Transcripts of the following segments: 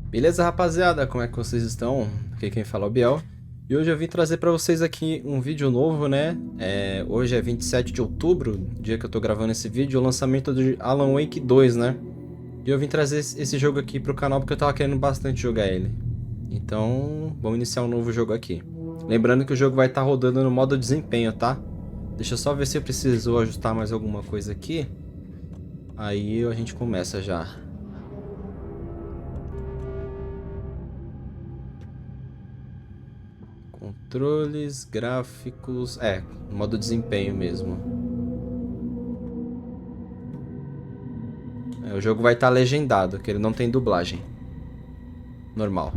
Beleza, rapaziada? Como é que vocês estão? Aqui quem fala é o Biel. E hoje eu vim trazer pra vocês aqui um vídeo novo, né? Hoje é 27 de outubro, dia que eu tô gravando esse vídeo, o lançamento de Alan Wake 2, né? E eu vim trazer esse jogo aqui pro canal porque eu tava querendo bastante jogar ele. Então, vamos iniciar um novo jogo aqui. Lembrando que o jogo vai estar rodando no modo desempenho, tá? Deixa eu só ver se eu preciso ajustar mais alguma coisa aqui. Aí a gente começa já. Controles, gráficos... modo desempenho mesmo. O jogo vai estar legendado, que ele não tem dublagem. Normal.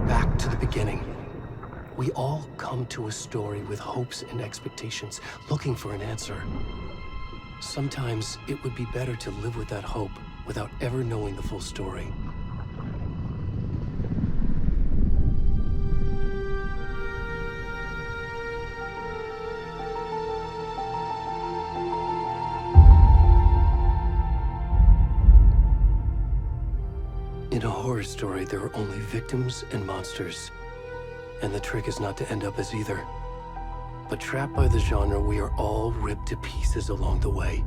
Back to the beginning. We all come to a story with hopes and expectations, looking for an answer. Sometimes it would be better to live with that hope without ever knowing the full story. In a horror story, there are only victims and monsters. And the trick is not to end up as either. But trapped by the genre, we are all ripped to pieces along the way.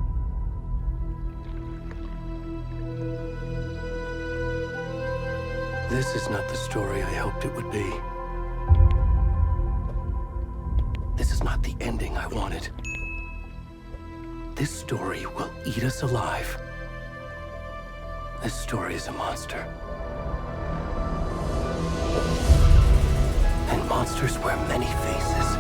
This is not the story I hoped it would be. This is not the ending I wanted. This story will eat us alive. This story is a monster. And monsters wear many faces.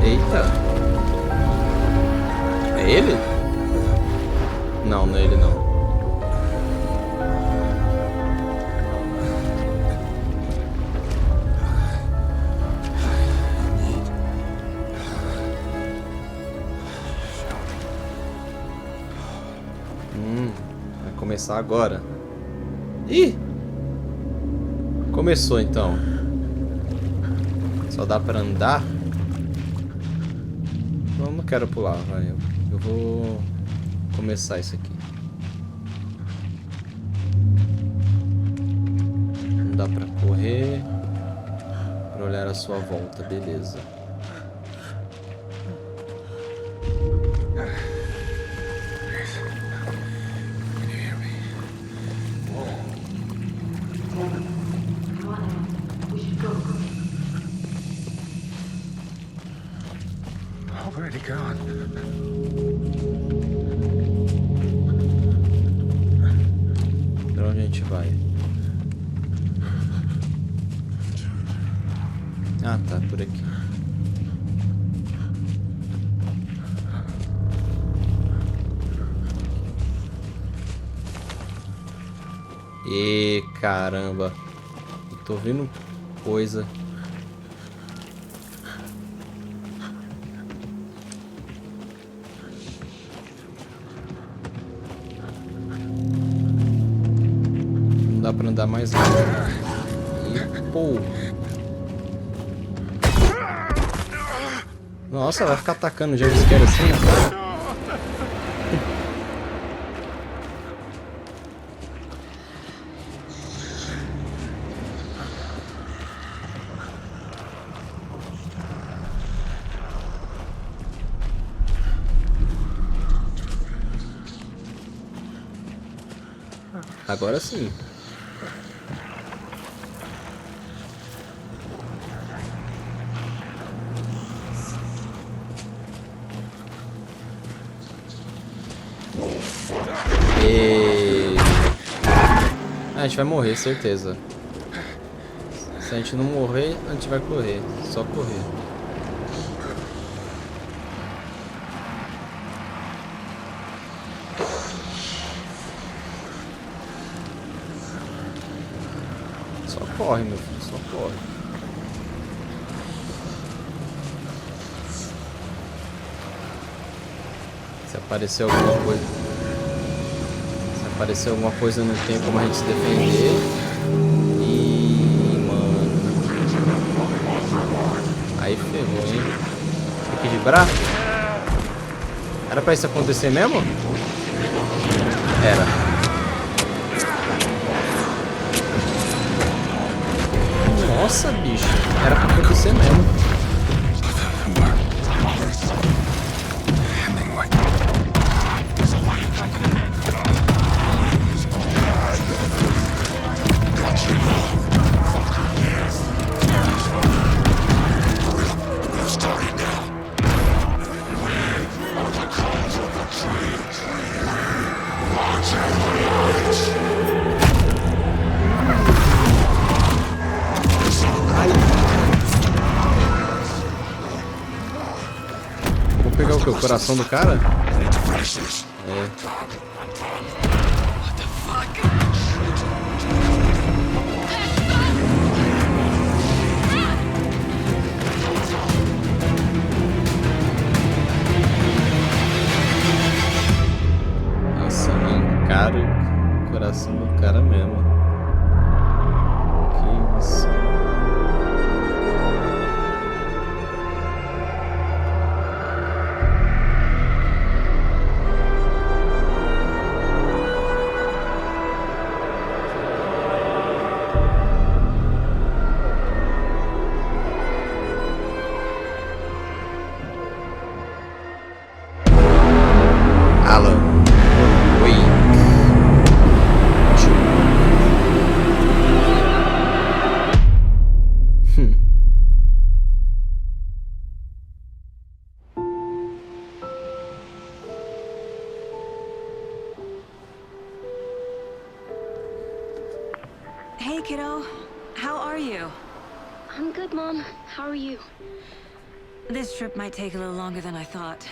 Eita. É ele? Não, não é ele não. Vai começar agora. Ih! Começou então. Só dá pra andar? Não quero pular, vai. Eu vou começar isso aqui. Não dá pra correr. Pra olhar a sua volta, beleza. Already gone. Pra onde a gente vai? Ah, tá, por aqui. E caramba, eu tô vendo coisa. Não dá pra andar mais rápido. E pô. Nossa, vai ficar atacando o jumpscare assim, né, cara? Agora sim. A gente vai morrer, certeza. Se a gente não morrer, a gente vai correr. Só correr. corre, meu filho, só corre. Se aparecer alguma coisa... Se aparecer alguma coisa, não tem como a gente se defender. Ih, mano. Aí ferrou, hein? Tem que vibrar? Era pra isso acontecer mesmo? Era. Nossa, bicho. Era pra acontecer mesmo. Vou pegar o que? O coração do cara? É. Nossa, arrancaram o coração do cara mesmo. Que isso? Alan. Hey, kiddo. How are you? I'm good, Mom. How are you? This trip might take a little longer than I thought.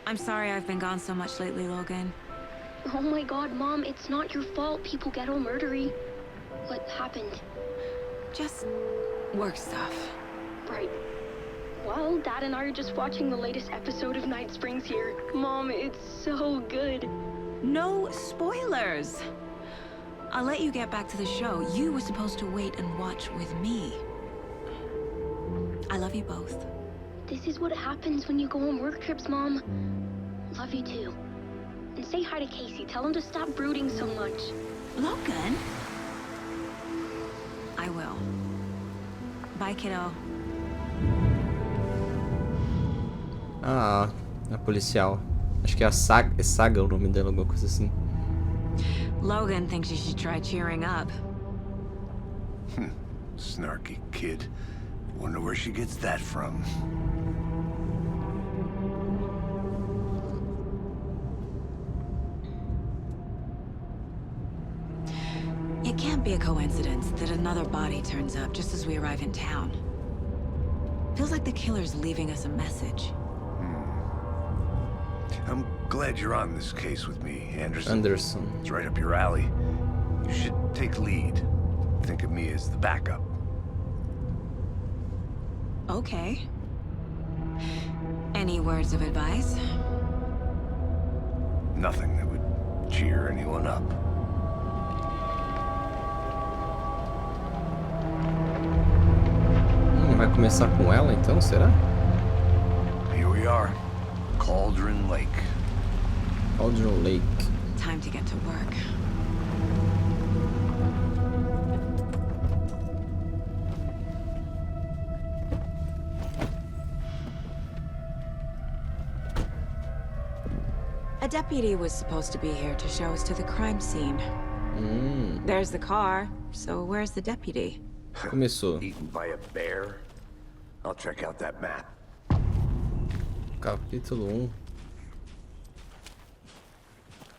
I'm sorry I've been gone so much lately, Logan. Oh my god, Mom, it's not your fault people get all murdery. What happened? Just work stuff. Right. Well, Dad and I are just watching the latest episode of Night Springs here. Mom, it's so good. No spoilers! I'll let you get back to the show. You were supposed to wait and watch with me. I love you both. This is what happens when you go on work trips, Mom. Love you too. And say hi to Casey. Tell him to stop brooding so much. Logan? I will. Bye, kiddo. Ah, a policial. Acho que é a Saga, é Saga o nome dela, alguma coisa assim. Logan thinks you should try cheering up. Snarky kid. Wonder where she gets that from. It can't be a coincidence that another body turns up just as we arrive in town. Feels like the killer's leaving us a message. I'm glad you're on this case with me, Anderson. Anderson. It's right up your alley. You should take lead. Think of me as the backup. Okay. Any words of advice? Nothing that would cheer anyone up. Vai começar com ela então, será? Here we are. Cauldron Lake. Cauldron Lake. Time to get to work. A deputy was supposed to be here to show us to the crime scene. There's the car, so where's the deputy? Começou. Eaten by a bear? I'll check out that map. Capítulo 1.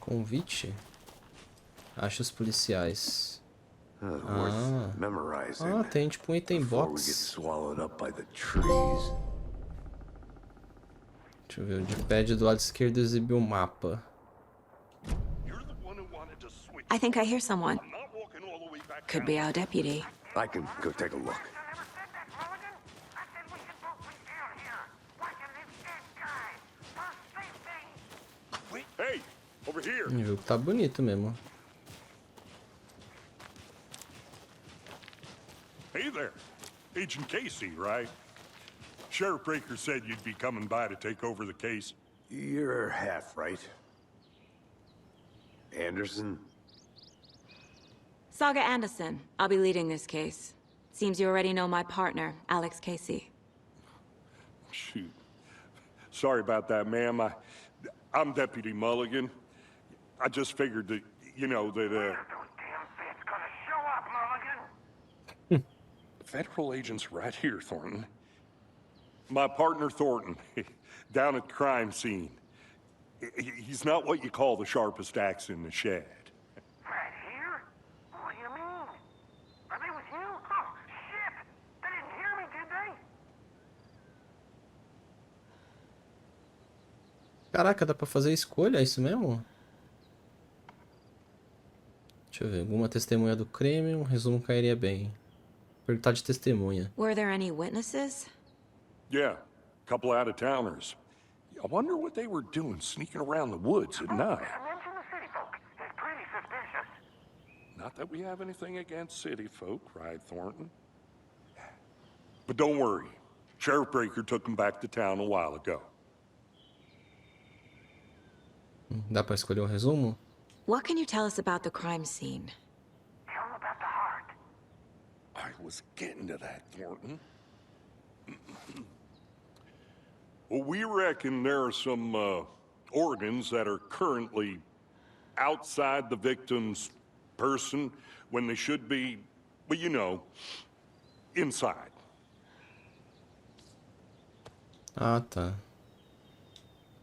Convite? Acha os policiais. Worth memorizing. Ah, tem tipo um item before we get box. swallowed up by the trees. Deixa eu ver, o de pad do lado esquerdo exibe o mapa. I think I hear someone. Could be our deputy. I can go take a look. Hey, over here. Viu que tá bonito mesmo. Hey there. Agent Casey, right? Sheriff Breaker said you'd be coming by to take over the case. You're half right. Anderson? Saga Anderson. I'll be leading this case. Seems you already know my partner, Alex Casey. Shoot. Sorry about that, ma'am. I'm Deputy Mulligan. I just figured that, you know, that, Federal agent's right here, Thornton. My partner, Thornton, down at the crime scene. He's not what you call the sharpest axe in the shed. Right here? What do you mean? Are they with you? Oh, shit! They didn't hear me, did they? Caraca, dá pra fazer escolha, é isso mesmo? Deixa eu ver, alguma testemunha do crime, um resumo cairia bem. Perguntar de testemunha. Were there any witnesses? Yeah, a couple out-of-towners. I wonder what they were doing sneaking around the woods at night. Mention the city folk. It's pretty suspicious. Not that we have anything against city folk, right, Thornton? But don't worry. Sheriff Breaker took them back to town a while ago. Dá pra escolher um resumo? What can you tell us about the crime scene? Tell them about the heart. I was getting to that, Thornton. Well, we reckon there are some organs that are currently outside the victim's person when they should be, well, you know, inside. Ah, tá.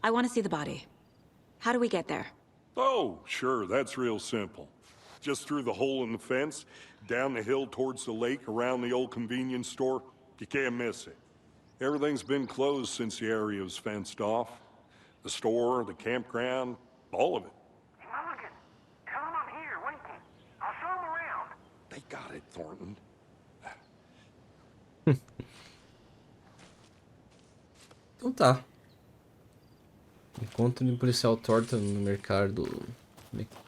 I want to see the body. How do we get there? Oh, sure, that's real simple. Just through the hole in the fence, down the hill towards the lake, around the old convenience store. You can't miss it. Everything's been closed since the area was fenced off. The store, the campground, all of it. Hey, Mulligan, tell them I'm here, waiting. I'll show them around. They got it, Thornton. Então tá. Encontro de um policial torto no mercado.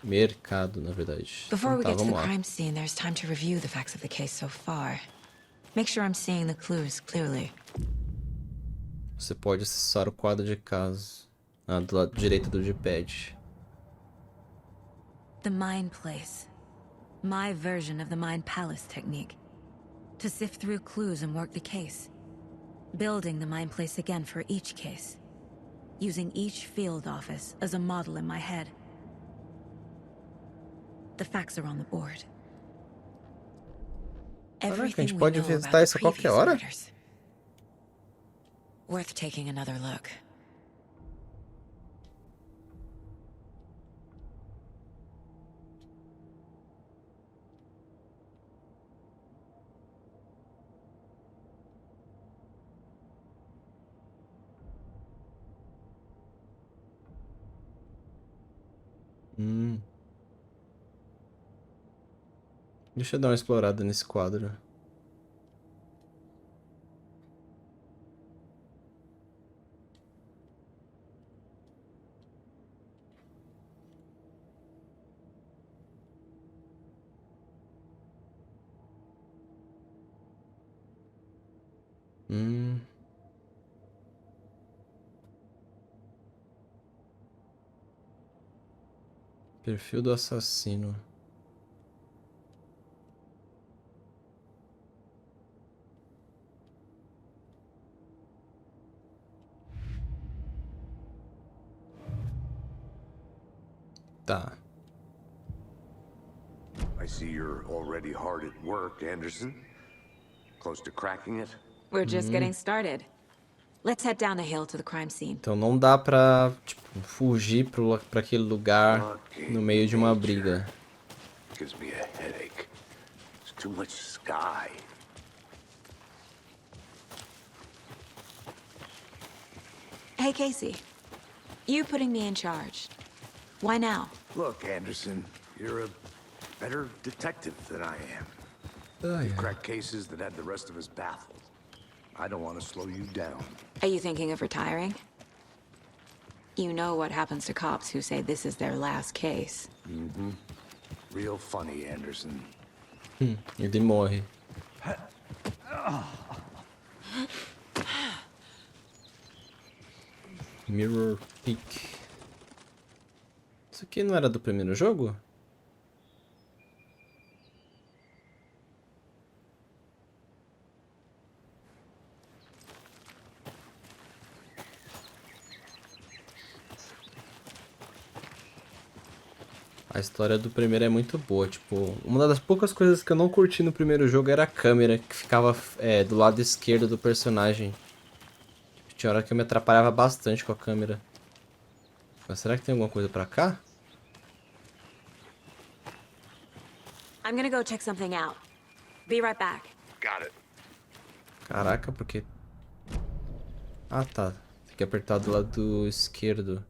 Mercado, na verdade. Before Então we tá, get to the vamos lá. crime scene, there's time to review the facts of the case so far. Make sure I'm seeing the clues clearly. Você pode acessar o quadro de caso. Ah, do lado direito do D-pad. The Mind Place. My version of the Mind Palace technique. To sift through clues and work the case. Building the Mind Place again for each case. Using each field office as a model in my head. The facts are on the board. Caraca, a Everything gente we pode know about visitar the isso a qualquer previous hora? murders. Worth taking another look. Deixa eu dar uma explorada nesse quadro. Perfil do assassino. Tá. I see you're already hard at work, Anderson. Close to cracking it? We're just getting started. Let's head down the hill to the crime scene. Então não dá pra, tipo, fugir pra aquele lugar no meio de uma briga. Gives me a headache. There's too much sky. Hey, Casey. You putting me in charge. Why now? Look, Anderson, you're a better detective than I am. You've cracked cases that had the rest of us baffled. I don't want to slow you down. Are you thinking of retiring? You know what happens to cops who say this is their last case. Mm-hmm. Real funny, Anderson. Ele morre. Mirror Peak. Isso aqui não era do primeiro jogo? A história do primeiro é muito boa, tipo, uma das poucas coisas que eu não curti no primeiro jogo era a câmera, que ficava do lado esquerdo do personagem. Tipo, tinha hora que eu me atrapalhava bastante com a câmera. Mas será que tem alguma coisa pra cá? I'm gonna go check something out. Be right back. Got it. Caraca, porque... Ah, tá. Tem que apertar do lado esquerdo.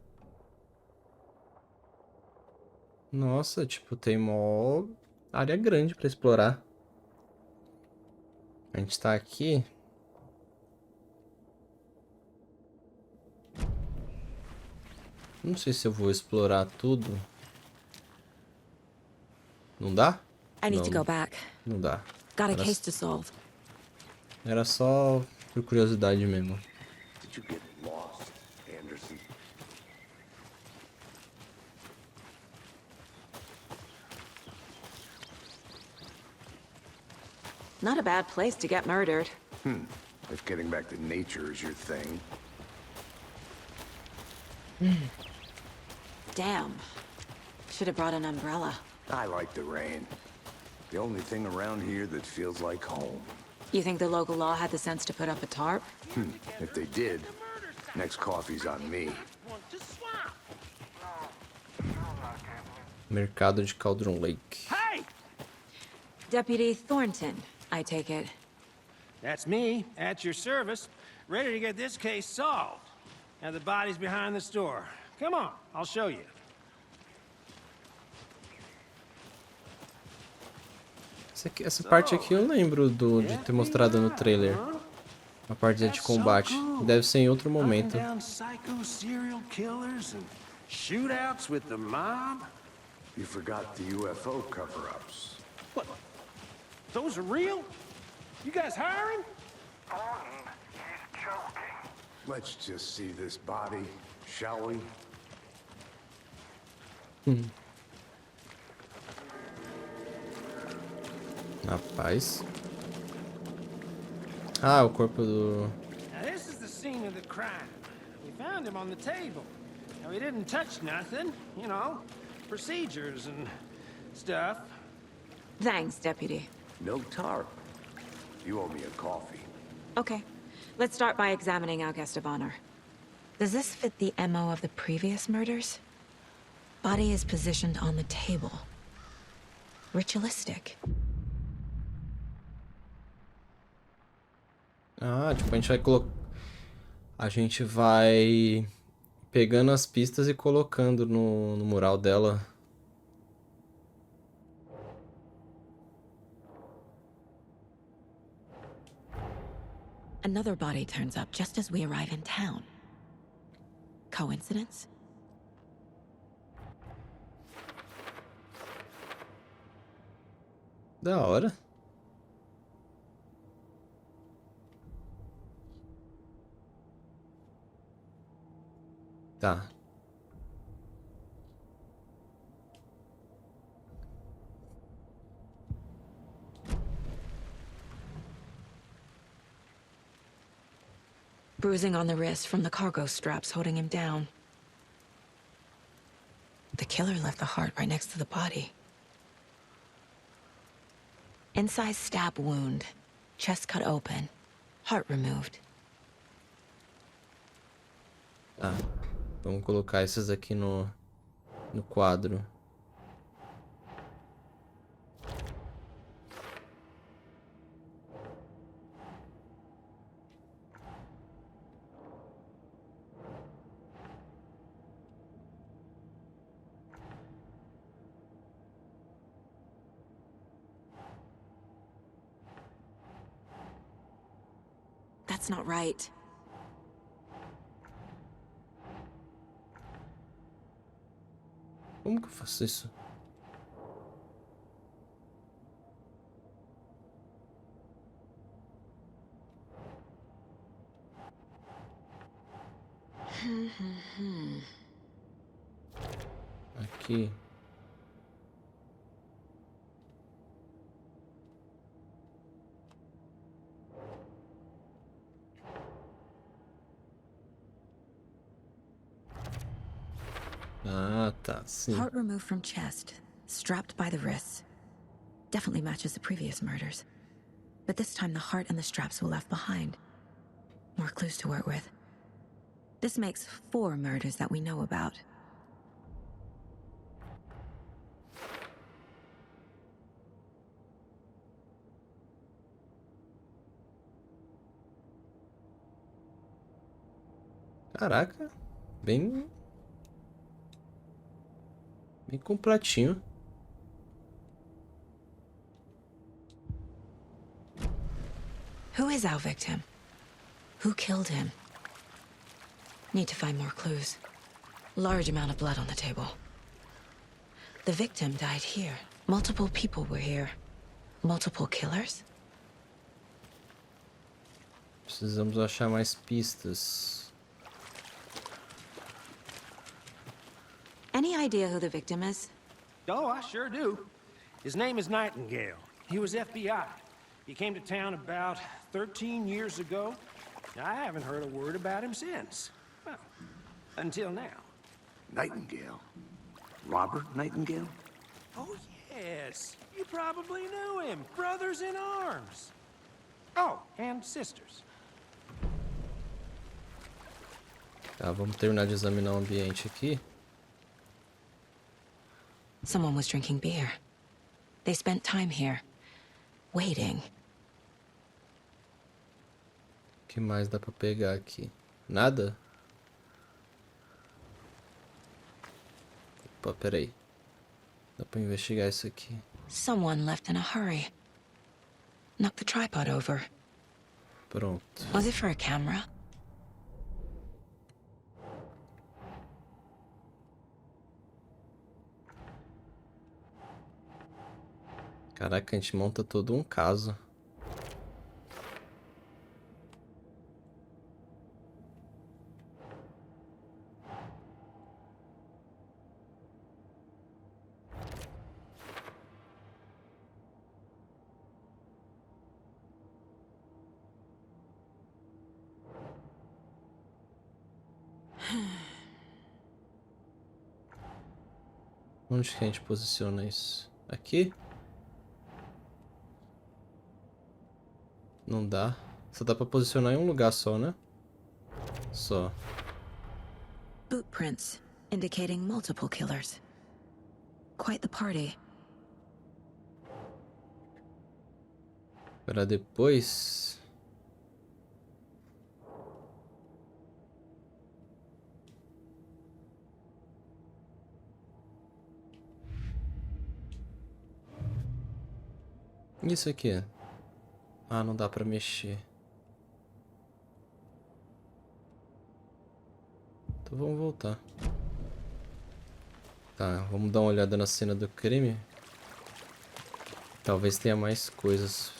Nossa, tipo, tem mó área grande pra explorar. A gente tá aqui. Não sei se eu vou explorar tudo. Não dá? I need Não, to go back. não dá. Got a Era, case to solve. era só por curiosidade mesmo. Did you get lost, Anderson? Not a bad place to get murdered. If getting back to nature is your thing. Damn. Should have brought an umbrella. I like the rain. The only thing around here that feels like home. You think the local law had the sense to put up a tarp? If they did, next coffee's on me. Mercado de Cauldron Lake. Hey! Deputy Thornton, I take it. That's me, at your service, ready to get this case solved. Now the body's behind the store. Come on, I'll show you. Essa parte aqui eu lembro de ter mostrado no trailer. A parte de combate. Deve ser em outro momento. Down psycho serial killers and shootouts with the mob. You forgot the UFO cover-ups. What? Those are real? You guys hiring? Thornton, he's joking. Let's just see this body, shall we? Rapaz. Ah, o corpo do... Now this is the scene of the crime. We found him on the table. Now he didn't touch nothing, you know, procedures and stuff. Thanks, Deputy. No tarp. You owe me a coffee. Okay. Let's start by examining our guest of honor. Does this fit the MO of the previous murders? Body is positioned on the table. Ritualistic. Ah, tipo, a gente vai pegando as pistas e colocando no mural dela. Another body turns up just as we arrive in town. Coincidence? Da hora. Tá. Bruising on the wrist from the cargo straps holding him down. The killer left the heart right next to the body. Incised stab wound. Chest cut open. Heart removed. Tá. Vamos colocar esses aqui no quadro. That's not right. Como que eu faço isso? Aqui. Ah, tá, sim. Heart removed from chest, strapped by the wrists. Definitely matches the previous murders. But this time the heart and the straps were left behind. More clues to work with. This makes 4 murders that we know about. Caraca, bem completinho. Who is our victim? Who killed him? Need to find more clues. Large amount of blood on the table. The victim died here. Multiple people were here. Multiple killers? Precisamos achar mais pistas. Any idea who the victim is? Oh, I sure do. His name is Nightingale. He was FBI. He came to town about 13 years ago. I haven't heard a word about him since. Well, until now. Nightingale? Robert Nightingale? Oh, yes. You probably knew him. Brothers in arms. Oh, and sisters. Tá, vamos terminar de examinar o ambiente aqui. Someone was drinking beer. They spent time here, waiting. O que mais dá pra pegar aqui? Nada? Opa, peraí. Dá pra investigar isso aqui. Someone left in a hurry. Knocked the tripod over. Pronto. Was it for a camera? Caraca, a gente monta todo um caso. Onde que a gente posiciona isso? Aqui? Não dá. Só dá pra posicionar em um lugar só, né? Só. Boot prints, indicating multiple killers. Quite the party. Pra depois... Isso aqui. Ah, não dá pra mexer. Então vamos voltar. Tá, vamos dar uma olhada na cena do crime. Talvez tenha mais coisas.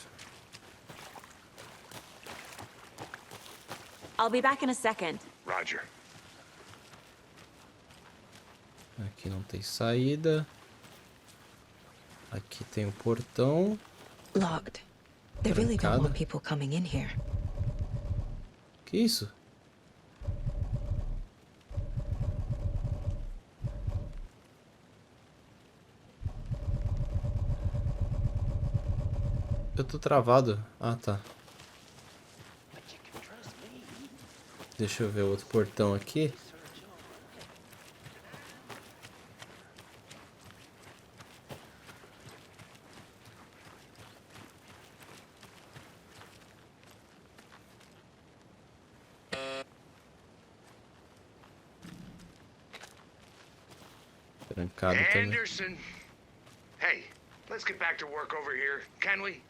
I'll be back in a second. Roger. Aqui não tem saída. Aqui tem um portão. Locked. They really don't Trancada. want people coming in here. Que isso? Eu tô travado. Ah, tá. Deixa eu ver o outro portão aqui. Trancado também. Anderson! Hey, let's get back to work over here, can we?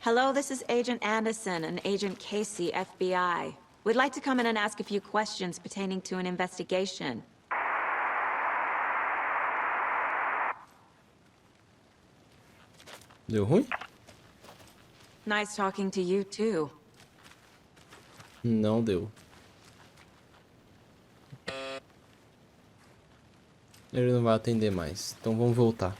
Hello, this is Agent Anderson and Agent Casey, FBI. We'd like to come in and ask a few questions pertaining to an investigation. Deu ruim? Nice talking to you, too. Não deu. Ele não vai atender mais. Então vamos voltar.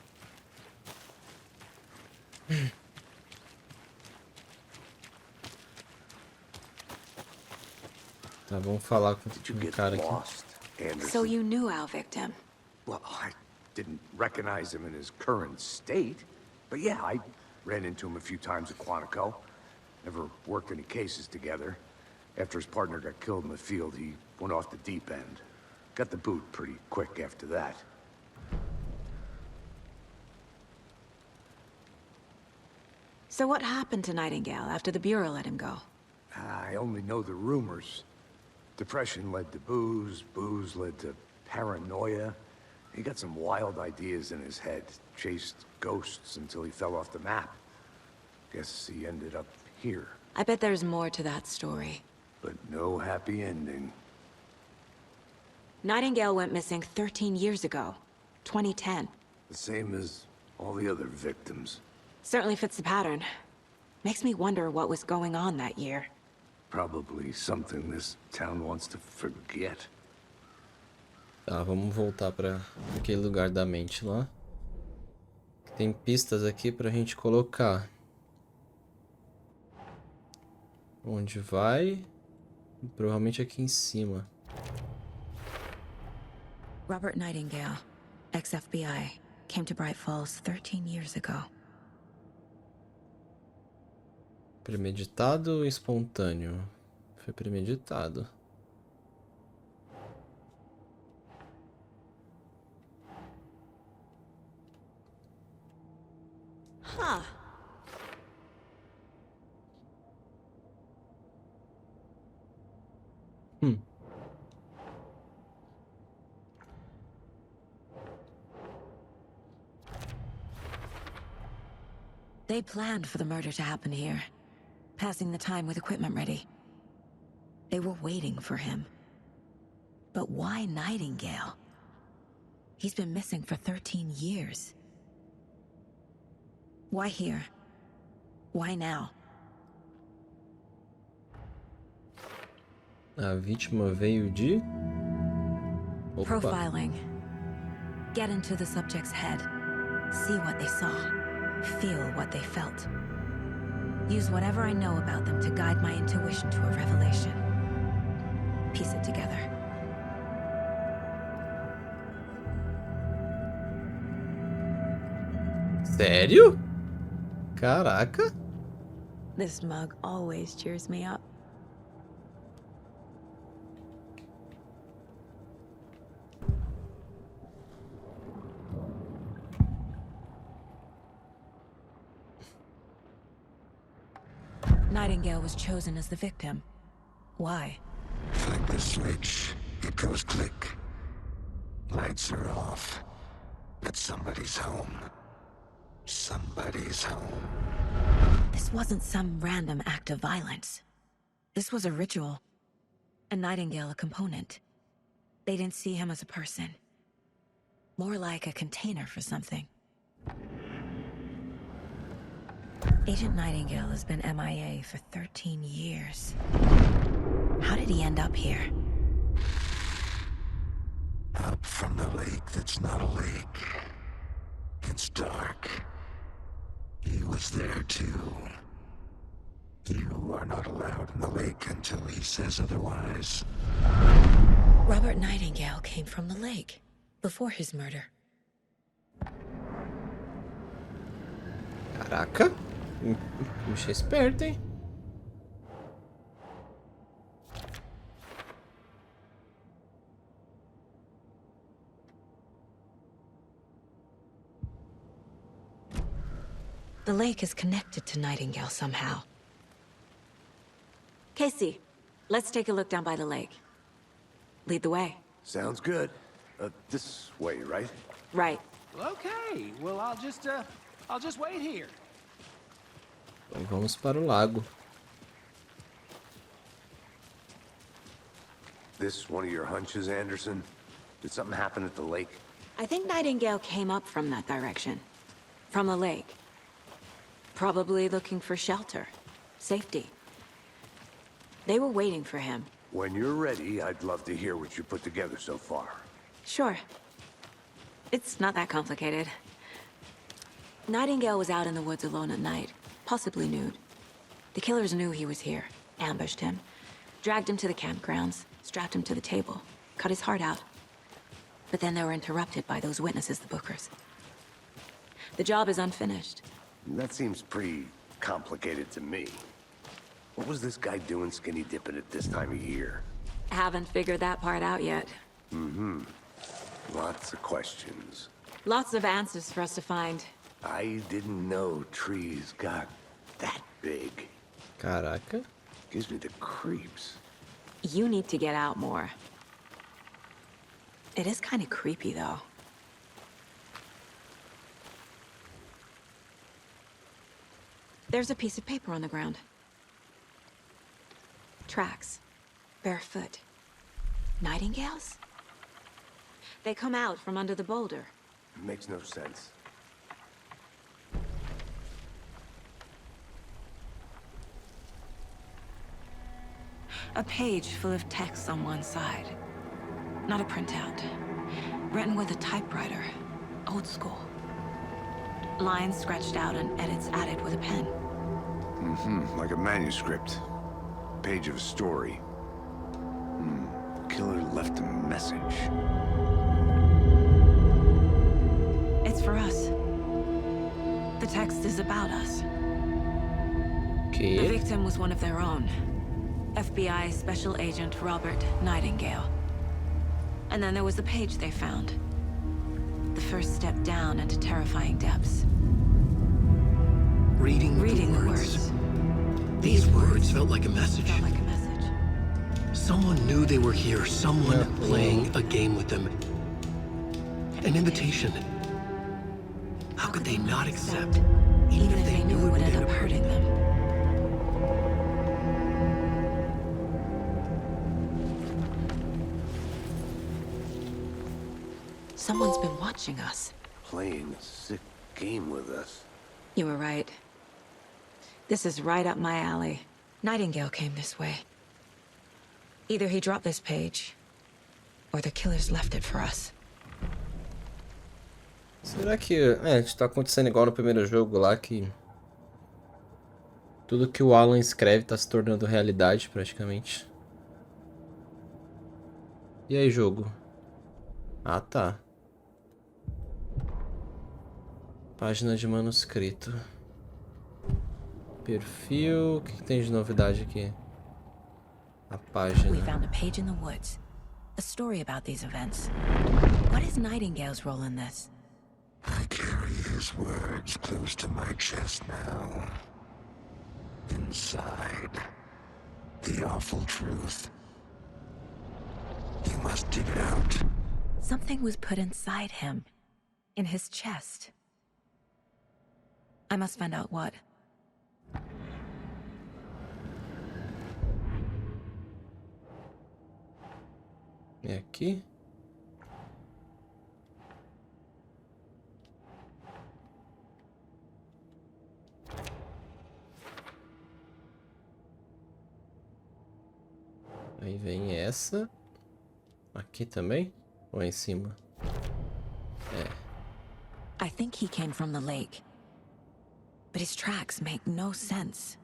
Tá, vamos falar com Did you o get cara aqui. lost, Anderson? So you knew our victim? Well, I didn't recognize him in his current state. But yeah, I ran into him a few times at Quantico. Never worked any cases together. After his partner got killed in the field, he went off the deep end. Got the boot pretty quick after that. So what happened to Nightingale after the Bureau let him go? I only know the rumors. Depression led to booze, booze led to paranoia. He got some wild ideas in his head, chased ghosts until he fell off the map. Guess he ended up here. I bet there's more to that story. But no happy ending. Nightingale went missing 13 years ago, 2010. The same as all the other victims. Certainly fits the pattern. Makes me wonder what was going on that year. Probably something this town wants to forget. Tá, vamos voltar para aquele lugar da mente lá. Tem pistas aqui pra gente colocar. Onde vai? Provavelmente aqui em cima. Robert Nightingale, ex-FBI, came to Bright Falls 13 years ago. Premeditado ou espontâneo? Foi premeditado. Huh. They planned for the murder to happen here, passing the time with equipment ready. They were waiting for him. But why Nightingale? He's been missing for 13 years. Why here? Why now? A vítima veio de... Opa. Profiling. Get into the subject's head. See what they saw. Feel what they felt. Use whatever I know about them to guide my intuition to a revelation. Piece it together. Sério? Caraca. This mug always cheers me up. Nightingale was chosen as the victim. Why? Flick the switch, it goes click. Lights are off. But somebody's home. Somebody's home. This wasn't some random act of violence. This was a ritual. And Nightingale a component. They didn't see him as a person. More like a container for something. Agent Nightingale has been MIA for 13 years. How did he end up here? Up from the lake that's not a lake. It's dark. He was there too. You are not allowed in the lake until he says otherwise. Robert Nightingale came from the lake, before his murder. Caraca. Bicho esperto, hein? The lake is connected to Nightingale somehow. Casey, let's take a look down by the lake. Lead the way. Sounds good. This way, right? Right. Okay, well, I'll just wait here. Então vamos para o lago. This one of your hunches, Anderson? Did something happen at the lake? I think Nightingale came up from that direction. From the lake. Probably looking for shelter. Safety. They were waiting for him. When you're ready, I'd love to hear what you put together so far. Sure. It's not that complicated. Nightingale was out in the woods alone at night, possibly nude. The killers knew he was here, ambushed him, dragged him to the campgrounds, strapped him to the table, cut his heart out. But then they were interrupted by those witnesses, the Bookers. The job is unfinished. That seems pretty complicated to me. What was this guy doing skinny dipping at this time of year? Haven't figured that part out yet. Mm-hmm. Lots of questions. Lots of answers for us to find. I didn't know trees got that big. Caraca. Gives me the creeps. You need to get out more. It is kind of creepy, though. There's a piece of paper on the ground. Tracks. Barefoot. Nightingales? They come out from under the boulder. Makes no sense. A page full of text on one side. Not a printout. Written with a typewriter. Old school. Lines scratched out and edits added with a pen. Mm-hmm. Like a manuscript. Page of a story. Killer left a message. It's for us. The text is about us. Okay. The victim was one of their own. FBI Special Agent Robert Nightingale. And then there was the page they found. The first step down into terrifying depths. Reading the words. These words felt like a message. Felt like a message. Someone knew they were here. Someone playing a game with them. An invitation. How could they not accept? Even if they knew it would end up hurting them. Someone's been watching us. Playing a sick game with us. You were right. This is right up my alley. Nightingale came this way. Either he dropped this page, or the killers left it for us. Será que tá acontecendo igual no primeiro jogo lá, que tudo que o Alan escreve tá se tornando realidade praticamente? E aí, jogo? Ah, tá. Página de manuscrito. Perfil. O que tem de novidade aqui? A página. We found a page in the woods. A story about these events. What is Nightingale's role in this? I carry his words close to my chest now. Inside, the awful truth. You must dig it out. Something was put inside him. In his chest. I must find out what. É aqui? Aí vem essa. Aqui também? Ou é em cima? É. I think he came from the lake. But his tracks make no sense.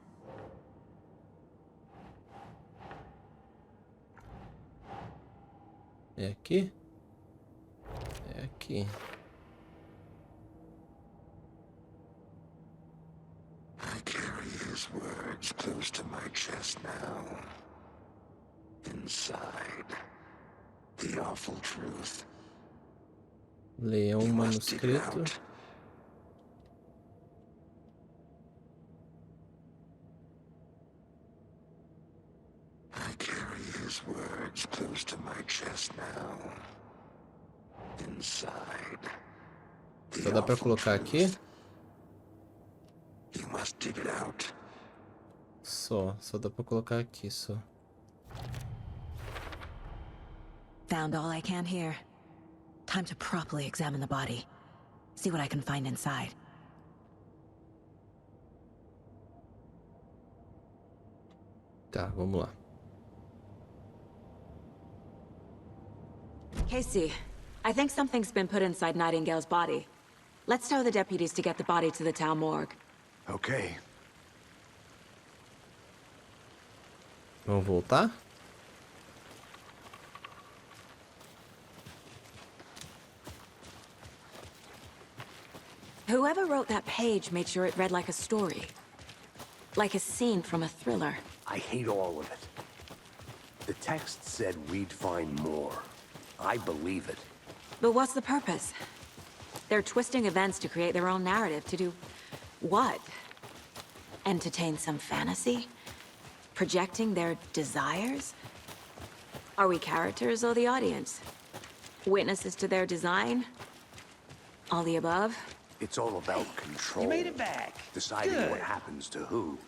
É aqui? É aqui. I carry his words close to my chest now. Inside, the awful truth. Leão You must dig it manuscrito. out. I carry his words close to my chest now. Inside, Só dá pra colocar aqui? You must dig it out. Só dá pra colocar aqui, só. Found all I can here. Time to properly examine the body. See what I can find inside. Tá, vamos lá. Casey, I think something's been put inside Nightingale's body. Let's tell the deputies to get the body to the town morgue. Okay. Vamos voltar? Whoever wrote that page made sure it read like a story. Like a scene from a thriller. I hate all of it. The text said we'd find more. I believe it. But what's the purpose? They're twisting events to create their own narrative. To do what? Entertain some fantasy? Projecting their desires? Are we characters or the audience? Witnesses to their design? All the above? It's all about control. You made it back. Deciding Good. what happens to who.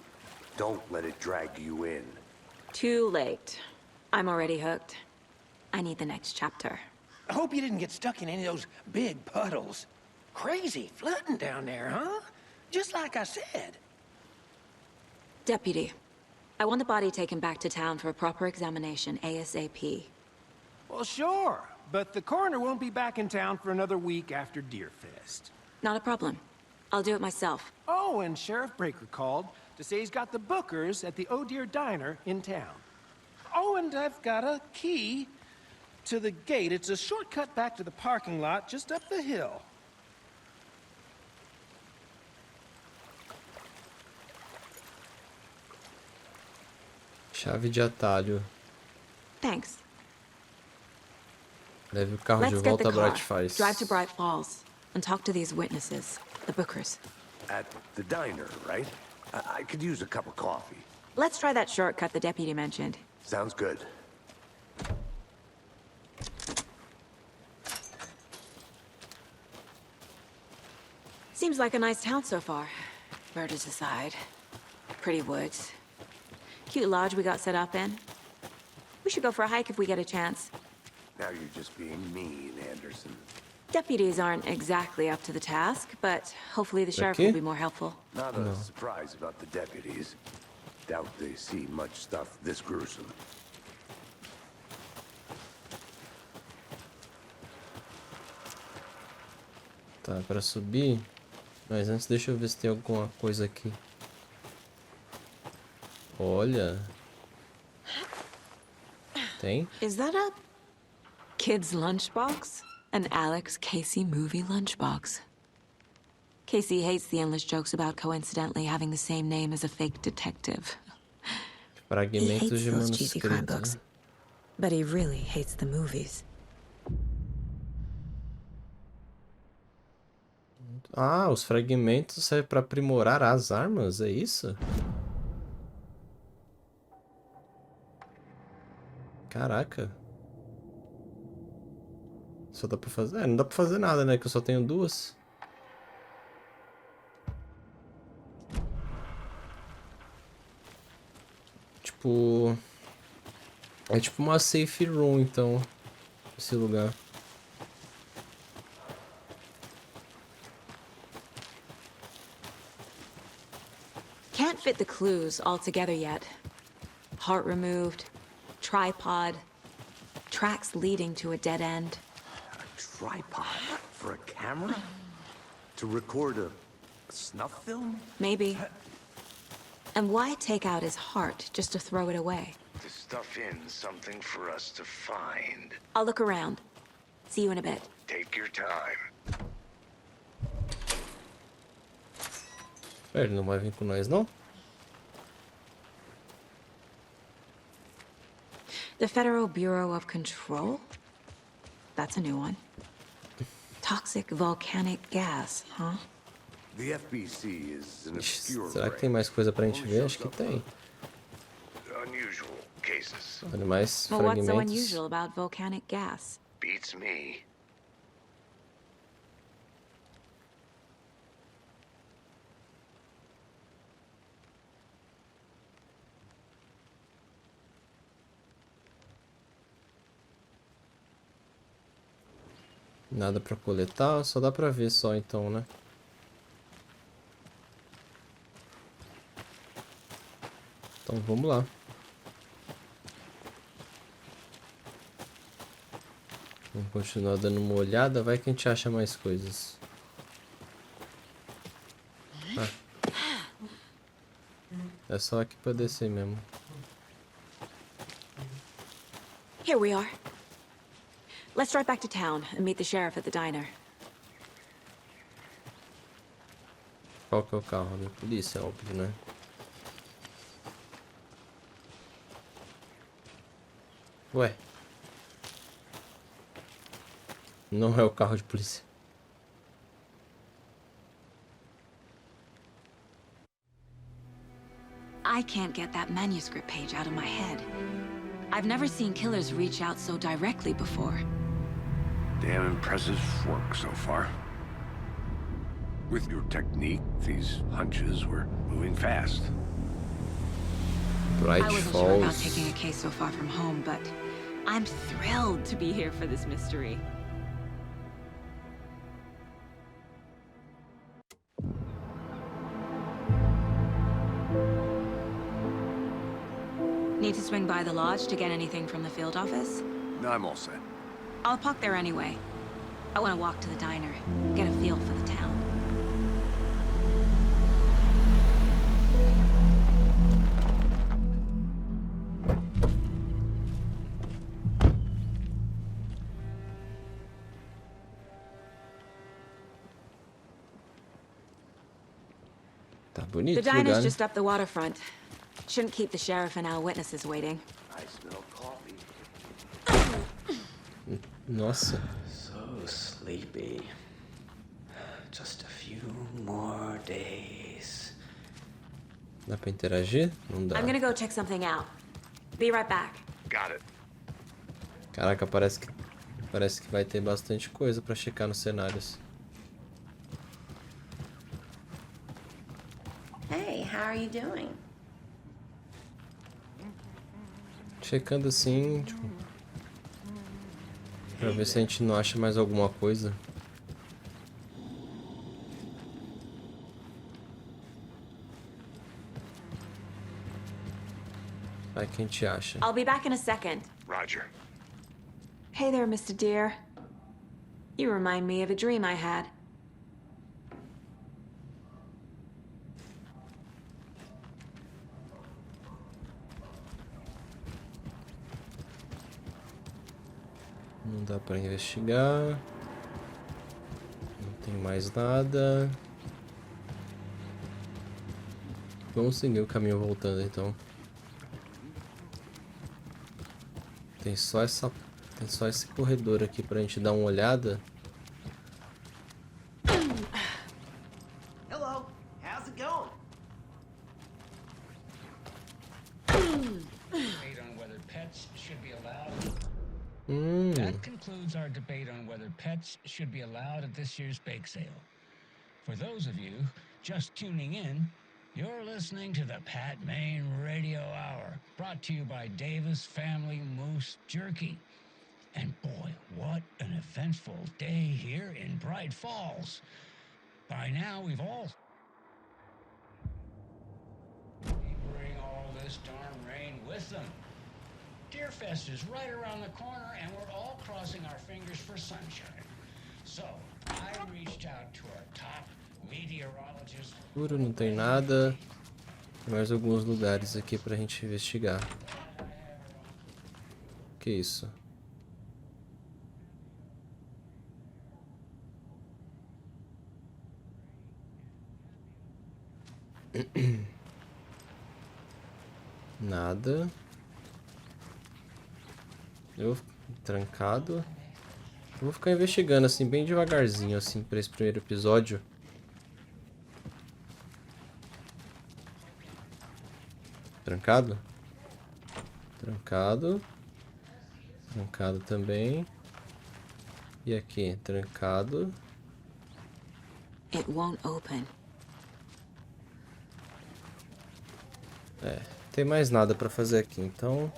Don't let it drag you in. Too late. I'm already hooked. I need the next chapter. I hope you didn't get stuck in any of those big puddles. Crazy flooding down there, huh? Just like I said. Deputy, I want the body taken back to town for a proper examination, ASAP. Well, sure. But the coroner won't be back in town for another week after Deerfest. Not a problem. I'll do it myself. Oh, and Sheriff Breaker called to say he's got the bookers at the Oh Dear Diner in town. Oh, and I've got a key to the gate. It's a shortcut back to the parking lot just up the hill. Chave de atalho. Thanks. Leve o carro de Let's get volta the a car. Bright Falls. Drive to Bright Falls and talk to these witnesses, the bookers. At the diner, right? I could use a cup of coffee. Let's try that shortcut the deputy mentioned. Sounds good. Seems like a nice town so far. Murders aside. Pretty woods. Cute lodge we got set up in. We should go for a hike if we get a chance. Now you're just being mean, Anderson. Deputies aren't exactly up to the task, but hopefully the sheriff will be more helpful. Not a surprise about the deputies. Doubt they see much stuff this gruesome. Tá, para subir. Mas antes deixa eu ver se tem alguma coisa aqui. Olha. Tem? Is that a kid's lunchbox? An Alex Casey movie lunchbox. Casey hates the endless jokes about coincidentally having the same name as a fake detective. Fragmentos de those cheesy crime manuscrito. books. But he really hates the movies. Ah, os fragmentos servem para aprimorar as armas, é isso? Caraca. Só dá pra fazer... não dá pra fazer nada, né? Que eu só tenho duas. Tipo... é tipo uma safe room, então. Esse lugar. Can't fit the clues all together yet. Heart removed, tripod, tracks leading to a dead end. A tripod for a camera? To record a snuff film? Maybe. And why take out his heart just to throw it away? To stuff in something for us to find. I'll look around. See you in a bit. Take your time. Ele não vai vir com nós, não? The Federal Bureau of Control? That's a new one. Toxic volcanic gas, huh? The FBC is an obscure Será que tem mais coisa pra gente ver? Acho que tem. Unusual cases. Olha, mais Well, what's so fragmentos. unusual about volcanic gas? Beats me. Nada pra coletar, só dá pra ver só então, né? Então vamos lá. Vamos continuar dando uma olhada, vai que a gente acha mais coisas. Ah. É só aqui pra descer mesmo. Here we are. Let's drive back to town and meet the sheriff at the diner. Qual que é o carro? Da polícia, óbvio, né? Ué. Não é o carro de polícia. I can't get that manuscript page out of my head. I've never seen killers reach out so directly before. Damn impressive work so far. With your technique, these hunches were moving fast. Bright I wasn't sure about Falls. taking a case so far from home, but I'm thrilled to be here for this mystery. Need to swing by the lodge to get anything from the field office? No, I'm all set. I'll park there anyway. I want to walk to the diner, get a feel for the town. Tá bonito The o diner's lugar, né? just up the waterfront. Shouldn't keep the sheriff and our witnesses waiting. I smell coffee. Nossa. So sleepy. Just a few more days. Dá pra interagir? Não dá. I'm gonna go check something out. Be right back. Got it. Caraca, parece que vai ter bastante coisa pra checar nos cenários. Hey, how are you doing? Checando assim, tipo, pra ver se a gente não acha mais alguma coisa. Vai que a gente acha. I'll be back in a second. Roger. Hey there, Mr. Deer. You remind me of a dream I had. Não dá pra investigar. Não tem mais nada. Vamos seguir o caminho voltando então. Tem só esse corredor aqui pra gente dar uma olhada. Hello, how's it going? Debate on whether pets should be allowed. That concludes our debate on whether pets should be allowed at this year's bake sale. For those of you just tuning in, you're listening to the Pat Main Radio Hour, brought to you by Davis Family Moose Jerky. And boy, what an eventful day here in Bright Falls. By now, we've all... bring all this darn rain with them. Deerfest is right around the corner, and we're all crossing our fingers for sunshine. So, I reached out to our top meteorologist... Escuro, não tem nada. Tem mais alguns lugares aqui pra gente investigar. Que isso? Nada. Eu trancado. Eu vou ficar investigando assim bem devagarzinho assim para esse primeiro episódio. Trancado? Trancado. Trancado também. E aqui, trancado. It won't open. É, não tem mais nada pra fazer aqui, então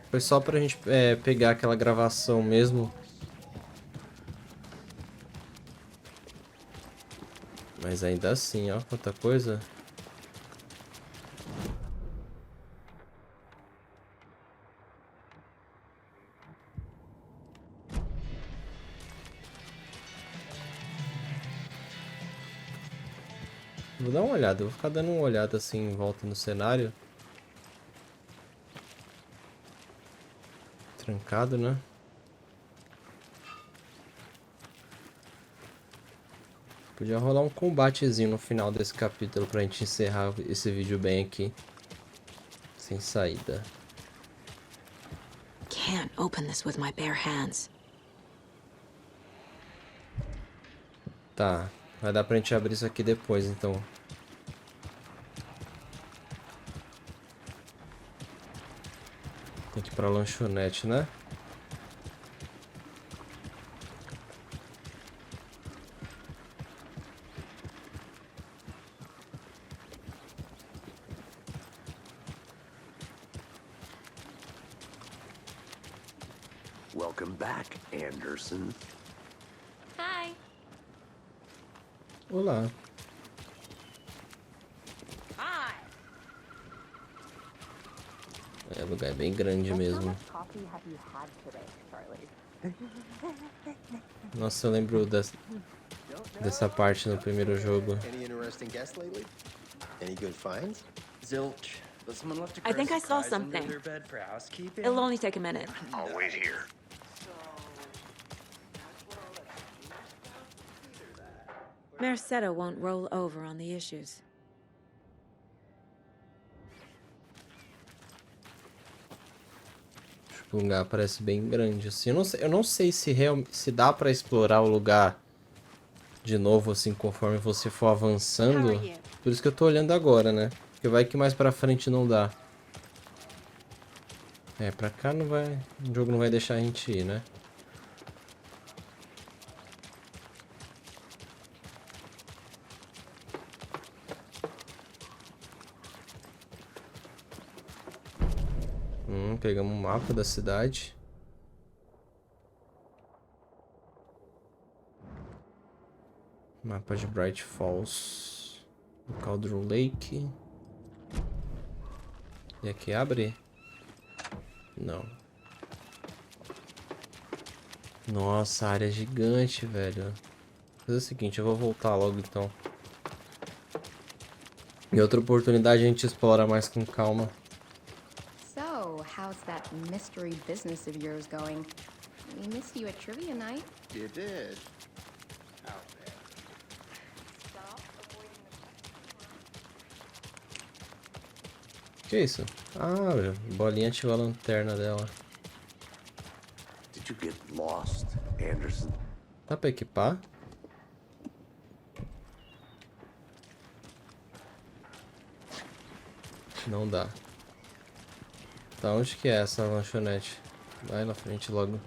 foi só pra gente pegar aquela gravação mesmo Mas ainda assim, ó, quanta coisa. Vou dar uma olhada, vou ficar dando uma olhada assim em volta no cenário. Trancado, né? Podia rolar um combatezinho no final desse capítulo pra gente encerrar esse vídeo bem aqui. Sem saída. Can't open this with my bare hands. Tá, vai dar pra gente abrir isso aqui depois, então. Tem que ir pra lanchonete, né? Welcome back, Anderson. Hi. Olá. Hi. É, o lugar é bem grande mesmo. Nossa, eu lembro dessa parte no primeiro jogo. Any interesting guests lately? Any good finds? Zilch. But someone left a I think I gross saw surprise under something. their bed for housekeeping. It'll only take a minute. I'll wait here. Merceda won't roll over on the issues. O lugar parece bem grande, assim. Eu não sei se dá pra explorar o lugar de novo, assim, conforme você for avançando. Por isso que eu tô olhando agora, né? Porque vai que mais pra frente não dá. É, pra cá não vai... O jogo não vai deixar a gente ir, né? Pegamos um mapa da cidade. Mapa de Bright Falls. Cauldron Lake. E aqui abre? Não. Nossa, área é gigante, velho. Vou fazer o seguinte, eu vou voltar logo então. Em outra oportunidade a gente explora mais com calma. So, how's that mystery business of yours going? We missed you at trivia night. You did. Out there. Que isso? Ah, bolinha ativou a lanterna dela. Did you get lost, Anderson? Dá pra equipar? Não dá. Tá, onde que é essa lanchonete? Vai na frente logo.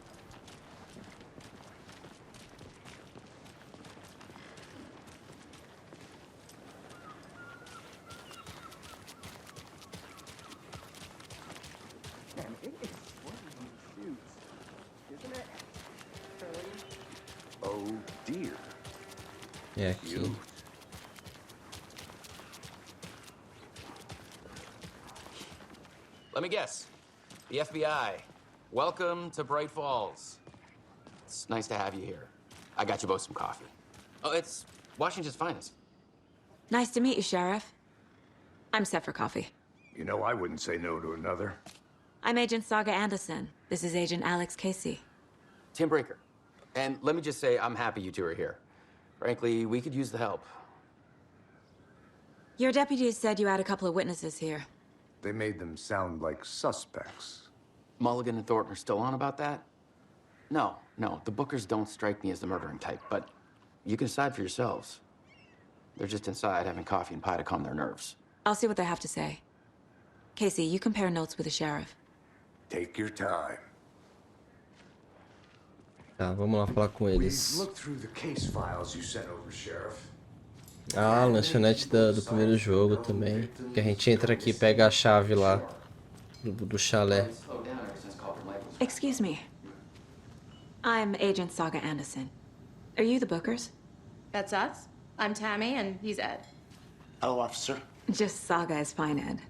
Oh dear. É aqui. Let me guess. The FBI. Welcome to Bright Falls. It's nice to have you here. I got you both some coffee. Oh, it's Washington's finest. Nice to meet you, Sheriff. I'm set for coffee. You know, I wouldn't say no to another. I'm Agent Saga Anderson. This is Agent Alex Casey. Tim Breaker. And let me just say, I'm happy you two are here. Frankly, we could use the help. Your deputies said you had a couple of witnesses here. They made them sound like suspects. Mulligan and Thornton are still on about that? No, the Bookers don't strike me as the murdering type, but you can decide for yourselves. They're just inside having coffee and pie to calm their nerves. I'll see what they have to say. Casey, you compare notes with the sheriff. Take your time. Tá, vamos lá falar com eles. Look through the case files you sent over, Sheriff. Ah, a lanchonete do primeiro jogo também. Que a gente entra aqui e pega a chave lá do chalé. Excuse me. I'm Agent Saga Anderson. Are you the Bookers? That's us? I'm Tammy, and he's Ed. Hello, officer. Just Saga is fine, Ed.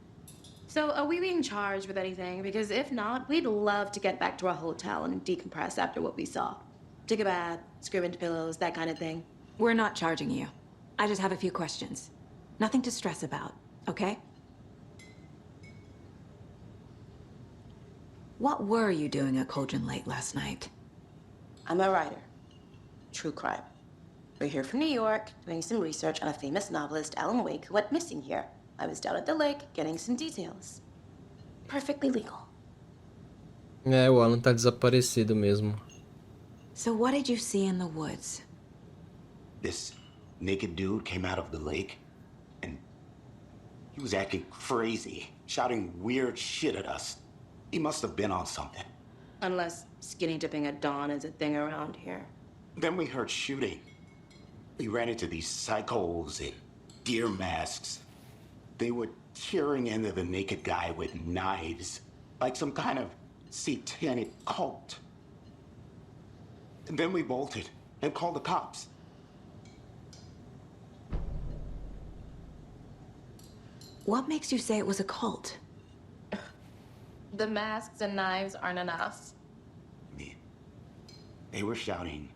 So, are we being charged with anything? Because if not, we'd love to get back to our hotel and decompress after what we saw. Take a bath, screw into pillows, that kind of thing. We're not charging you. I just have a few questions. Nothing to stress about, okay? What were you doing at Cauldron Lake last night? I'm a writer. True crime. We're here from New York, doing some research on a famous novelist, Alan Wake, who went missing here. I was down at the lake, getting some details. Perfectly legal. É, o Alan tá desaparecido mesmo. So what did you see in the woods? This naked dude came out of the lake, and he was acting crazy, shouting weird shit at us. He must have been on something. Unless skinny dipping at dawn is a thing around here. Then we heard shooting. We ran into these psychos in deer masks. They were tearing into the naked guy with knives, like some kind of satanic cult. And then we bolted and called the cops. What makes you say it was a cult? The masks and knives aren't enough. They were shouting,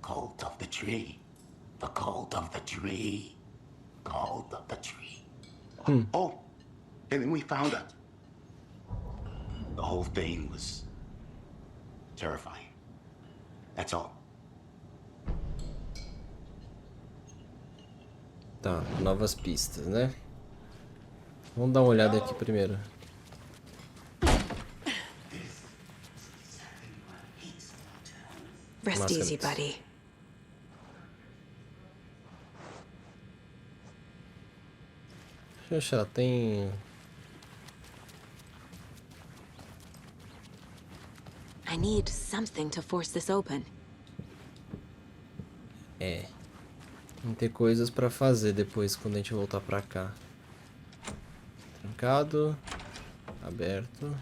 "Cult of the tree, the cult of the tree, cult of the tree." Oh, and then we found out. The whole thing was terrifying. That's all. Tá, novas pistas, né? Vamos dar uma olhada aqui primeiro. Rest easy, buddy. Poxa, ela tem... I need something to force this open. É. Tem que ter coisas pra fazer depois quando a gente voltar pra cá. Trancado. Aberto.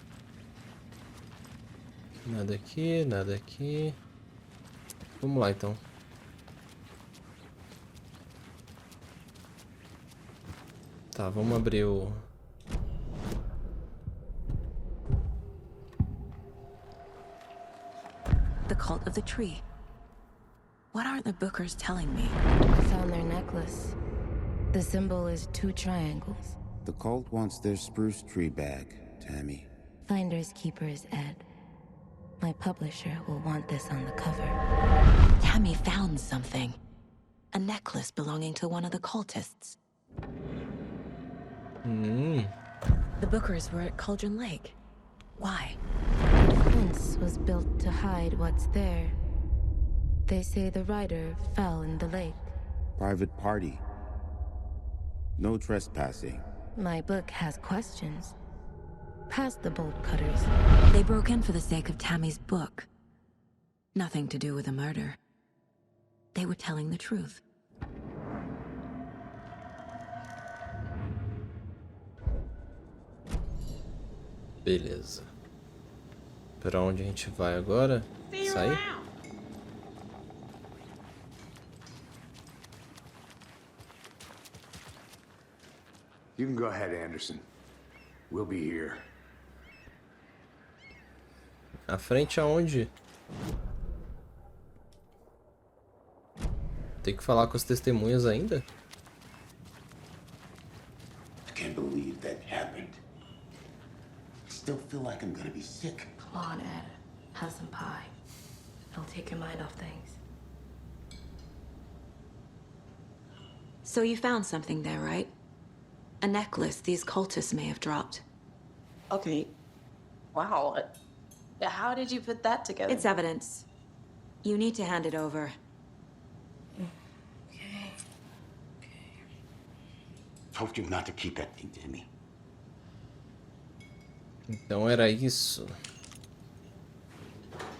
Nada aqui, nada aqui. Vamos lá então. Tá, vamos abrir o... The cult of the tree. What aren't the Bookers telling me? I found their necklace. The symbol is 2 triangles. The cult wants their spruce tree back, Tammy. Finders keepers, Ed. My publisher will want this on the cover. Tammy found something. A necklace belonging to one of the cultists. The Bookers were at Cauldron Lake. Why? The fence was built to hide what's there. They say the rider fell in the lake. Private party. No trespassing. My book has questions. Past the bolt cutters. They broke in for the sake of Tammy's book. Nothing to do with the murder. They were telling the truth. Beleza. Pra onde a gente vai agora? Sair? You can go ahead, Anderson. We'll be here. À frente aonde? Tem que falar com as testemunhas ainda? I can't believe that happened. Still feel like I'm gonna be sick. Come on, Ed. Have some pie. It'll take your mind off things. So you found something there, right? A necklace these cultists may have dropped. Okay. Wow. How did you put that together? It's evidence. You need to hand it over. Okay. Told you not to keep that thing to me. Então era isso.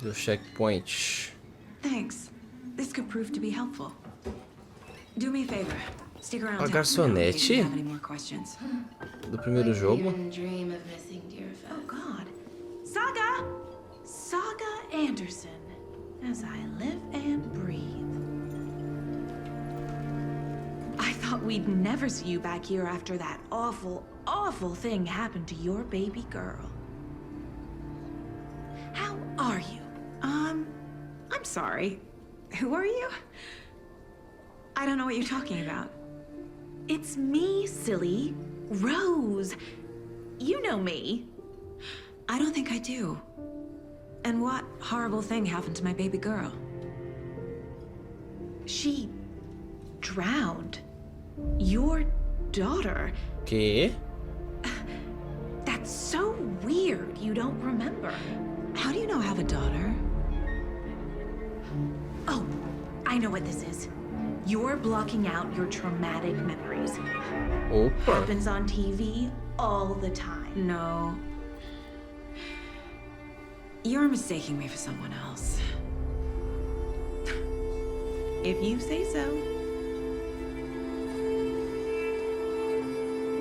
Do checkpoint. Thanks. This could prove to be helpful. Do me a favor. Stick around. A garçonete? Do primeiro jogo. Dream of missing dear friends. Oh God. Saga Anderson. As I live and breathe. thought we'd never see you back here after that awful, awful thing happened to your baby girl. How are you? I'm sorry. Who are you? I don't know what you're talking about. It's me, silly. Rose. You know me. I don't think I do. And what horrible thing happened to my baby girl? She drowned. Your daughter. Que? That's so weird you don't remember. How do you know I have a daughter? Oh, I know what this is. You're blocking out your traumatic memories. Opa. Happens on TV all the time. No. You're mistaking me for someone else. If you say so.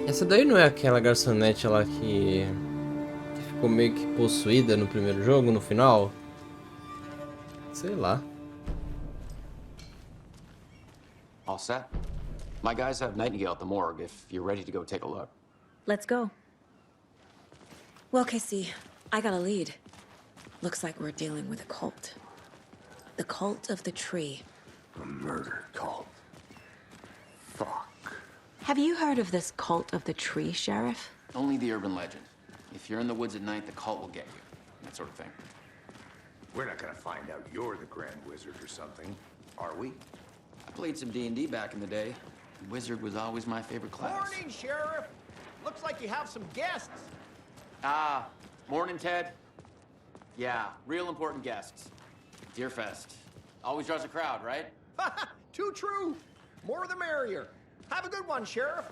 Essa daí não é aquela garçonete lá que ficou meio que possuída no primeiro jogo, no final? Sei lá. All set? My guys have Nightingale at the morgue if you're ready to go take a look. Let's go. Well, Casey, I got a lead. Looks like we're dealing with a cult. The cult of the tree. A murder cult. Fuck. Have you heard of this cult of the tree, Sheriff? Only the urban legend. If you're in the woods at night, the cult will get you. That sort of thing. We're not gonna find out you're the Grand Wizard or something, are we? I played some D&D back in the day. Wizard was always my favorite class. Morning, Sheriff. Looks like you have some guests. Ah, morning, Ted. Yeah, real important guests. Deerfest. Always draws a crowd, right? Too true. More the merrier. Have a good one, Sheriff.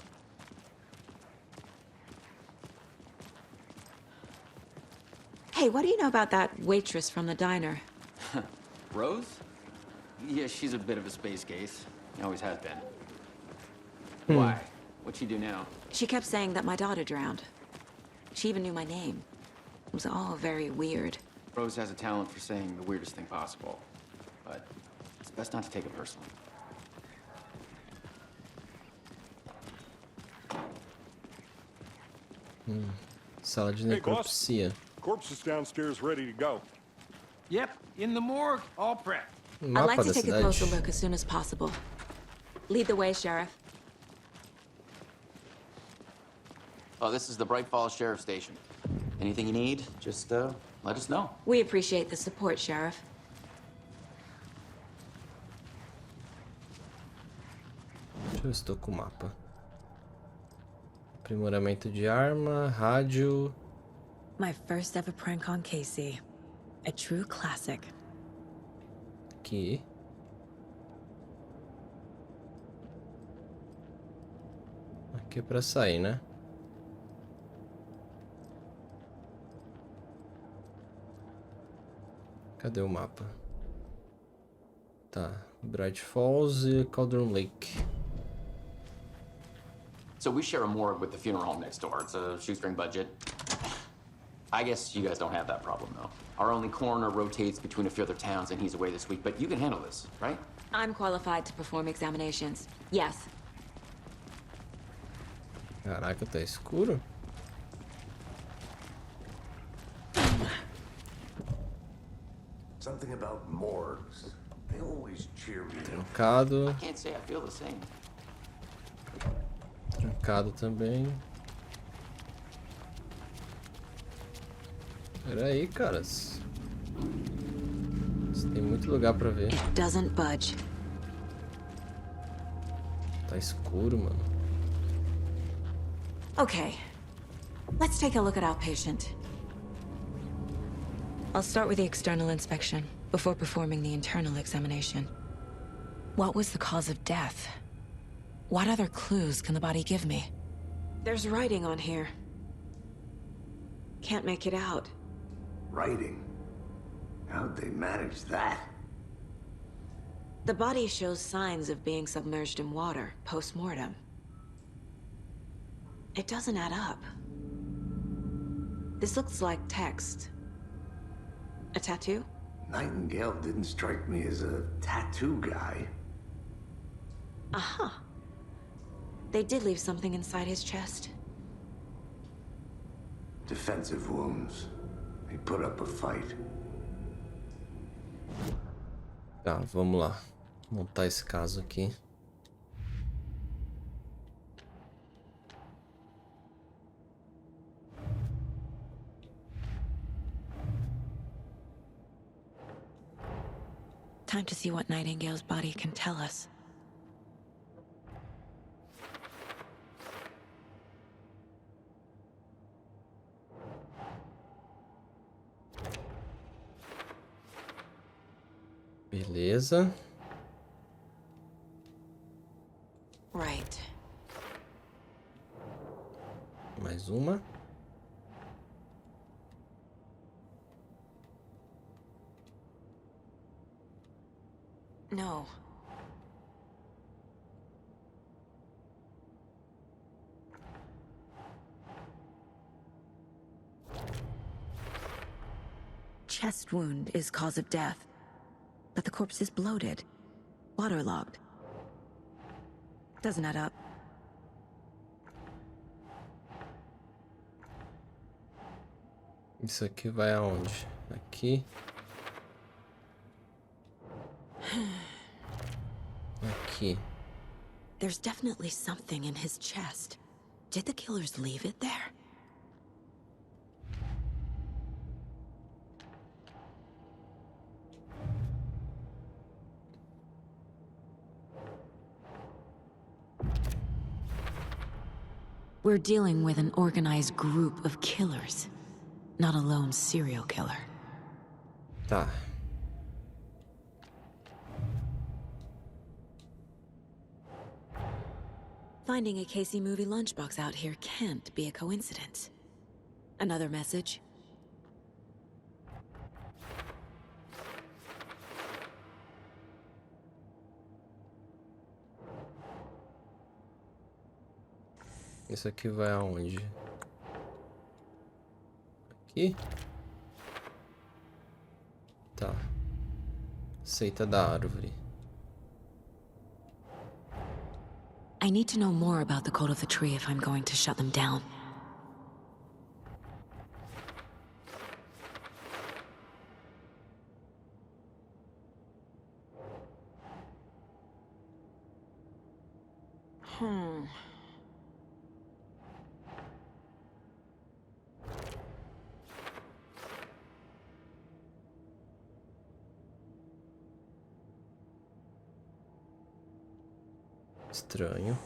Hey, what do you know about that waitress from the diner? Rose? Yeah, she's a bit of a space case. Always has been. Why? What'd she do now? She kept saying that my daughter drowned. She even knew my name. It was all very weird. Rose has a talent for saying the weirdest thing possible. But it's best not to take it personally. Sala de Hey, boss. necropsia. Corpse is downstairs ready to go. Yep, in the morgue, all prepped. I'd Mapa like da to take a cidade. closer look as soon as possible. Lead the way, Sheriff. Oh, this is the Bright Falls Sheriff Station. Anything you need, just let us know. We appreciate the support, Sheriff. Deixa eu ver se estou com o mapa. Aprimoramento de arma, rádio. My first ever prank on Casey. A true classic. Aqui. Aqui é pra sair, né? Cadê o mapa? Tá. Bright Falls e Cauldron Lake. So we share a morgue with the funeral home next door. It's a shoestring budget. I guess you guys don't have that problem, though. Our only coroner rotates between a few other towns, and he's away this week. But you can handle this, right? I'm qualified to perform examinations. Yes. Caraca, tá escuro? Something about morgues. They always cheer me up. Trancado. I can't say I feel the same. Trancado também. Pera aí, caras. Tem muito lugar pra ver. It doesn't budge. Tá escuro, mano. Okay. Let's take a look at our patient. I'll start with the external inspection before performing the internal examination. What was the cause of death? What other clues can the body give me? There's writing on here. Can't make it out. Writing? How'd they manage that? The body shows signs of being submerged in water post-mortem. It doesn't add up. This looks like text. A tattoo? Nightingale didn't strike me as a tattoo guy. Uh-huh. They did leave something inside his chest. Defensive wounds. He put up a fight. Tá, vamos lá. Montar esse caso aqui. Time to see what Nightingale's body can tell us. Beleza. Right. Mais uma. No. Chest wound is cause of death, but the corpse is bloated, waterlogged. Doesn't add up. Isso aqui vai aonde? Aqui. Aqui. There's definitely something in his chest. Did the killers leave it there? We're dealing with an organized group of killers, not a lone serial killer. Tá. Finding a Casey movie lunchbox out here can't be a coincidence. Another message? Isso aqui vai aonde? Aqui? Tá. Seita da árvore. I need to know more about the code of the tree if I'm going to shut them down. Estranho.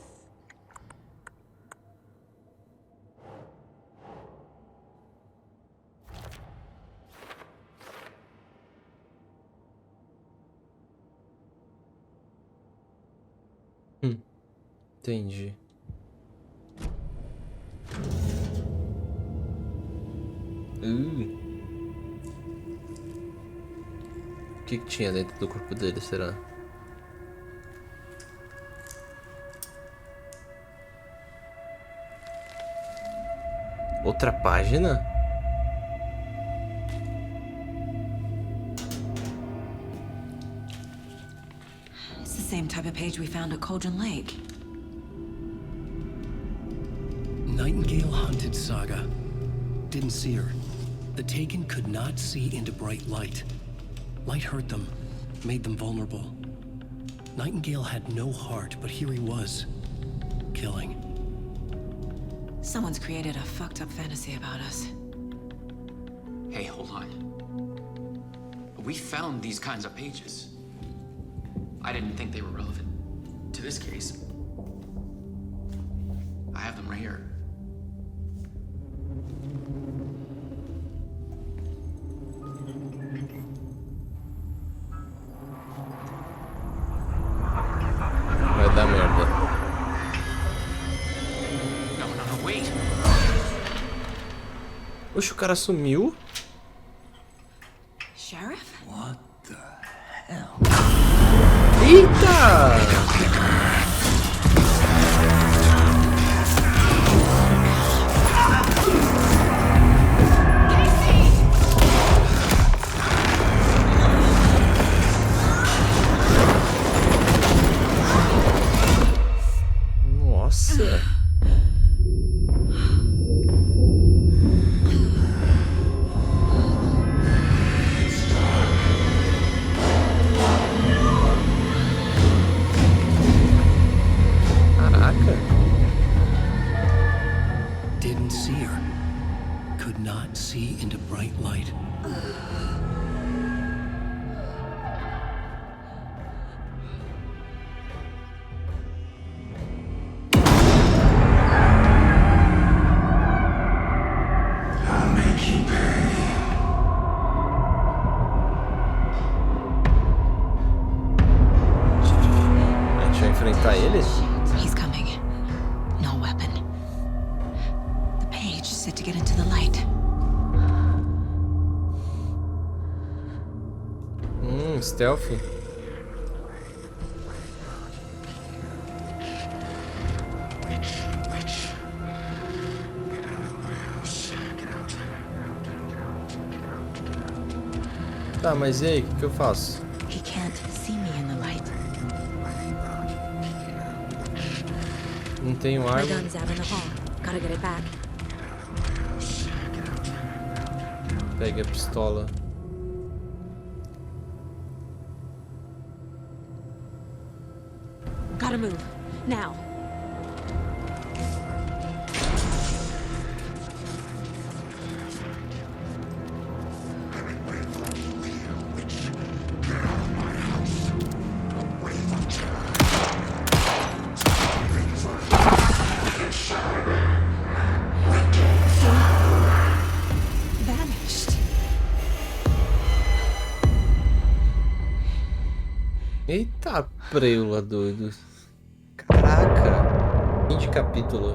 Entendi. O que tinha dentro do corpo dele, será? Outra página? It's the same type of page we found at Cauldron Lake. Nightingale hunted Saga. Didn't see her. The Taken could not see into bright light. Light hurt them, made them vulnerable. Nightingale had no heart, but here he was, killing. Someone's created a fucked up fantasy about us. Hey, hold on. We found these kinds of pages. I didn't think they were relevant to this case. I have them right here. Vai dar merda. Oxe, o cara sumiu? Sheriff? What the hell? Eita! Nossa! enfrentar ele? He's coming. No weapon. The page said to get into the light. Stealth. Tá, mas e aí, o que eu faço? He can't see me in the light. Não tenho My arma. gun's out in the hall. Gotta get it back. Pegue a pistola. Gotta move. Now. Vanished. Eita, preula, doido. Caraca. Fim de capítulo.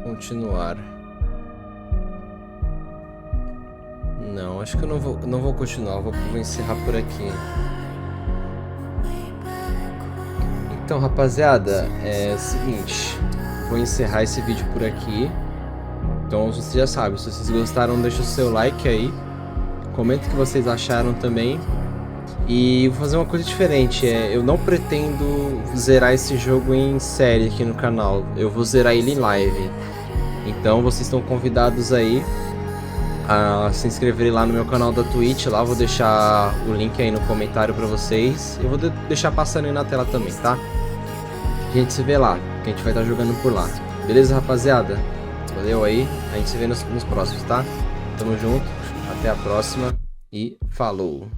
Continuar. Não, acho que eu não vou continuar. Vou encerrar por aqui. Então, rapaziada, é o seguinte. Vou encerrar esse vídeo por aqui. Então você já sabe, se vocês gostaram, deixa o seu like aí. Comenta o que vocês acharam também. E vou fazer uma coisa diferente, eu não pretendo zerar esse jogo em série aqui no canal. Eu vou zerar ele em live. Então vocês estão convidados aí a se inscreverem lá no meu canal da Twitch. Lá vou deixar o link aí no comentário pra vocês. Eu vou deixar passando aí na tela também, tá? A gente se vê lá, que a gente vai estar jogando por lá. Beleza, rapaziada? Valeu aí, a gente se vê nos próximos, tá? Tamo junto, até a próxima e falou!